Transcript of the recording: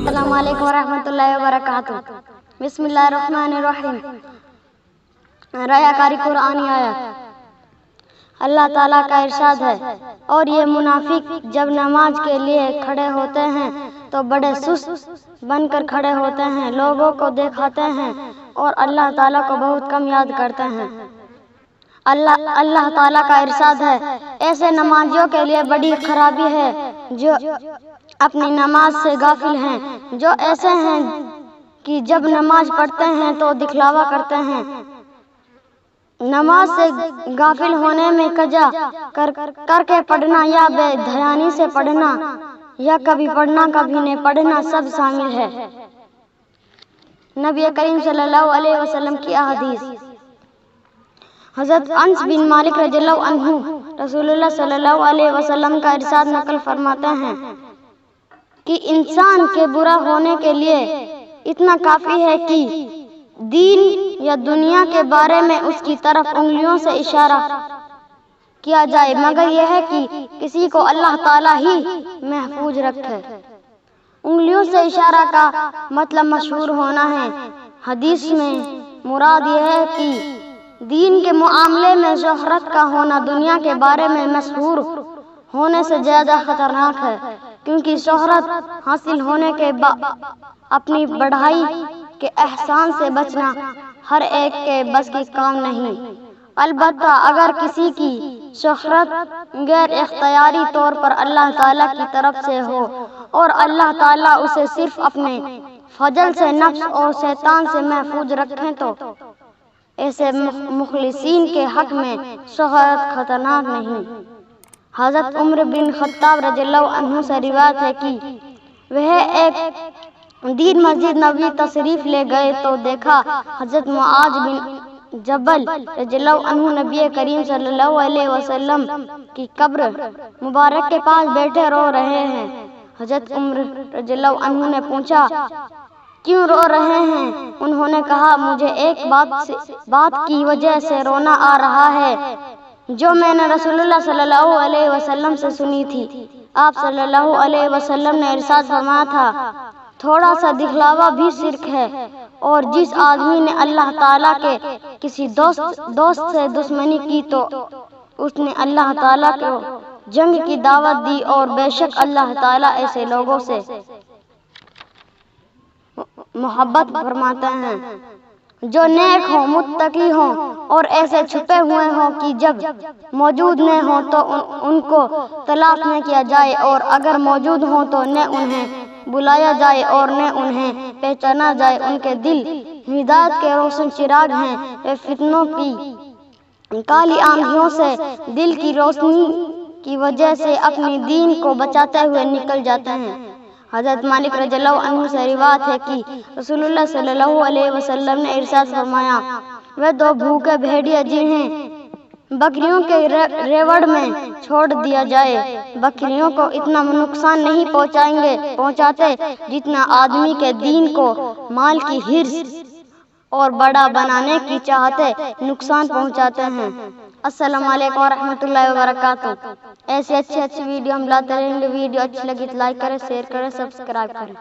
السلام علیکم ورحمۃ اللہ وبرکاتہ۔ بسم اللہ الرحمن الرحیم۔ ریاکاری قرآنی آیت۔ اللہ تعالیٰ کا ارشاد ہے، اور یہ منافق جب نماز کے لیے کھڑے ہوتے ہیں تو بڑے سست بن کر کھڑے ہوتے ہیں، لوگوں کو دکھاتے ہیں اور اللہ تعالیٰ کو بہت کم یاد کرتے ہیں۔ اللہ تعالیٰ کا ارشاد ہے، ایسے نمازیوں کے لیے بڑی خرابی ہے جو اپنی نماز سے غافل ہیں، جو ایسے ہیں کہ جب نماز پڑھتے ہیں تو دکھلاوا کرتے ہیں۔ نماز سے غافل ہونے میں قضا کر کے پڑھنا یا بے دھیانی سے پڑھنا یا کبھی پڑھنا کبھی نہیں پڑھنا سب شامل ہے۔ نبی کریم صلی اللہ علیہ وسلم کی احادیث۔ حضرت انس بن مالک رضی اللہ عنہ رسول اللہ صلی اللہ علیہ وسلم کا ارشاد نقل فرماتے ہیں کہ انسان کے برا ہونے کے لیے اتنا کافی ہے کہ دین یا دنیا کے بارے میں اس کی طرف انگلیوں سے اشارہ کیا جائے، مگر یہ ہے کہ کسی کو اللہ تعالیٰ ہی محفوظ رکھے۔ انگلیوں سے اشارہ کا مطلب مشہور ہونا ہے۔ حدیث میں مراد یہ ہے کہ دین کے معاملے میں شہرت کا ہونا دنیا کے بارے میں مشہور ہونے سے زیادہ خطرناک ہے، کیونکہ شہرت حاصل ہونے کے بعد اپنی بڑائی کے احسان سے بچنا ہر ایک کے بس کی کام نہیں۔ البتہ اگر کسی کی شہرت غیر اختیاری طور پر اللہ تعالیٰ کی طرف سے ہو اور اللہ تعالیٰ اسے صرف اپنے فضل سے نفس اور شیطان سے محفوظ رکھیں تو ایسے مخلصین کے حق میں شہرت خطرناک نہیں۔ حضرت عمر بن خطاب رضی اللہ عنہ سے روایت ہے کہ وہ ایک دن مسجد نبوی تشریف لے گئے تو دیکھا حضرت معاذ بن جبل رضی اللہ عنہ نبی کریم صلی اللہ علیہ وسلم کی قبر مبارک کے پاس بیٹھے رو رہے ہیں۔ حضرت عمر رضی اللہ عنہ نے پوچھا، کیوں رو رہے ہیں؟ انہوں نے کہا، مجھے ایک بات کی وجہ سے رونا آ رہا ہے جو میں نے رسول اللہ صلی اللہ علیہ وسلم سے سنی تھی۔ آپ صلی اللہ علیہ وسلم نے ارشاد فرمایا تھا، تھوڑا سا دکھلاوا بھی شرک ہے، اور جس آدمی نے اللہ تعالیٰ کے کسی دوست سے دشمنی کی تو اس نے اللہ تعالیٰ کو جنگ کی دعوت دی، اور بے شک اللہ تعالیٰ ایسے لوگوں سے محبت فرماتے ہیں جو نیک ہوں، متقی ہوں اور ایسے چھپے ہوئے ہوں کہ جب موجود نہ ہوں تو ان کو تلاش نہ کیا جائے، اور اگر موجود ہوں تو نہ انہیں بلایا جائے اور نہ انہیں پہچانا جائے۔ ان کے دل ہدایت کے روشن چراغ ہیں، وہ فتنوں کی کالی آندھیوں سے دل کی روشنی کی وجہ سے اپنی دین کو بچاتے ہوئے نکل جاتے ہیں۔ حضرت مالک رضی اللہ عنہ سے روایت ہے کہ رسول اللہ صلی اللہ علیہ وسلم نے ارشاد فرمایا، وہ دو بھوکے بھیڑیا جنہیں بکریوں کے ریوڑ میں چھوڑ دیا جائے، بکریوں کو اتنا نقصان نہیں پہنچاتے جتنا آدمی کے دین کو مال کی حرص اور بڑا بنانے کی چاہتے نقصان پہنچاتے ہیں۔ السلام علیکم ورحمۃ اللہ وبرکاتہ۔ ایسے اچھی ویڈیو ہم لاتے رہیں گے۔ ویڈیو اچھی لگی تو لائک کریں، شیئر کریں، سبسکرائب کریں۔